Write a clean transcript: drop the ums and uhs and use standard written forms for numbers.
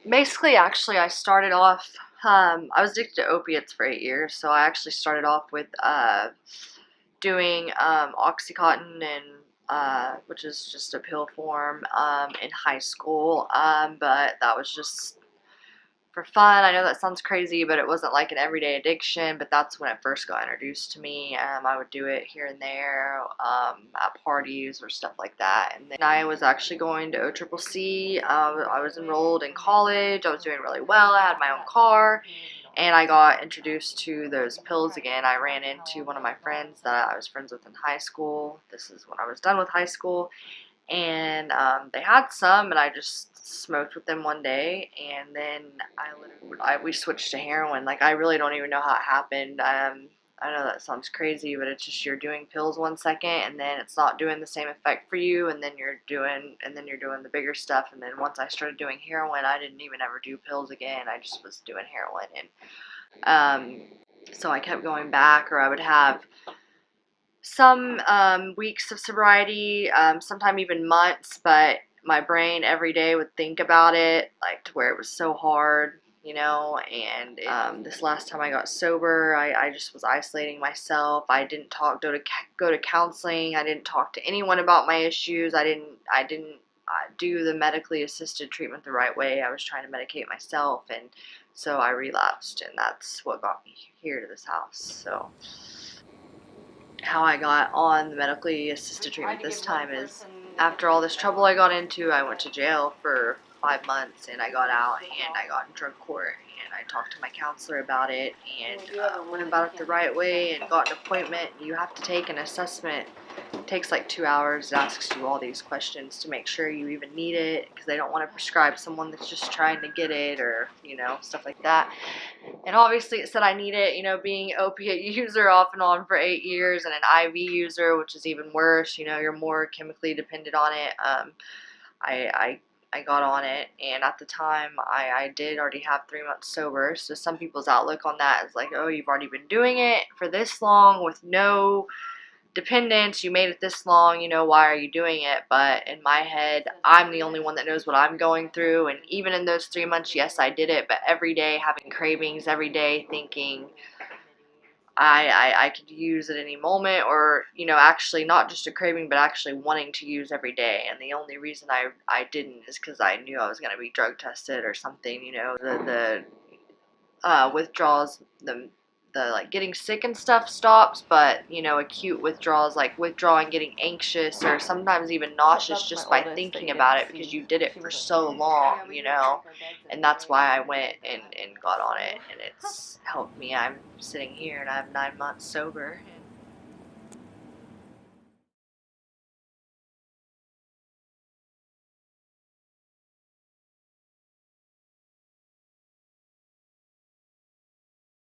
Basically, actually, I started off, I was addicted to opiates for 8 years, so I actually started off with, doing, Oxycontin and, which is just a pill form, in high school, but that was just for fun. I know that sounds crazy, but it wasn't like an everyday addiction. But that's when it first got introduced to me. I would do it here and there at parties or stuff like that. And then I was actually going to OCCC. I was enrolled in college. I was doing really well. I had my own car. And I got introduced to those pills again. I ran into one of my friends that I was friends with in high school. This is when I was done with high school, and they had some, and I just smoked with them one day, and then we switched to heroin. Like, I really don't even know how it happened. I know that sounds crazy, but it's just you're doing pills 1 second, and then it's not doing the same effect for you, and then you're doing the bigger stuff, and then once I started doing heroin, I didn't even ever do pills again. I just was doing heroin, and so I kept going back, or I would have some weeks of sobriety, sometime even months, but my brain every day would think about it, like to where it was so hard, and this last time I got sober, I just was isolating myself. I didn't go to counseling. I didn't talk to anyone about my issues. I didn't do the medically assisted treatment the right way. I was trying to medicate myself, and so I relapsed, and that's what got me here to this house. So how I got on the medically assisted treatment this time is, after all this trouble I got into, I went to jail for 5 months, and I got out, and I got in drug court, and I talked to my counselor about it, and went about it the right way, and got an appointment. You have to take an assessment. It takes like 2 hours. It asks you all these questions to make sure you even need it, because they don't want to prescribe someone that's just trying to get it, or stuff like that. And obviously it said I need it, being an opiate user off and on for 8 years, and an IV user, which is even worse. You're more chemically dependent on it. I, I, I got on it, and at the time I did already have 3 months sober. So some people's outlook on that is like, oh, you've already been doing it for this long with no dependence, you made it this long, why are you doing it? But in my head, I'm the only one that knows what I'm going through, and even in those 3 months, yes, I did it, but every day having cravings, every day thinking I could use at any moment, or actually not just a craving, but actually wanting to use every day. And the only reason I didn't is because I knew I was going to be drug tested or something. The withdrawals, the like getting sick and stuff stops, but acute withdrawals, like withdrawing, getting anxious, or sometimes even nauseous just by thinking about it, because you did it for so long, and that's why I went and got on it, and it's helped me. I'm sitting here and I have 9 months sober.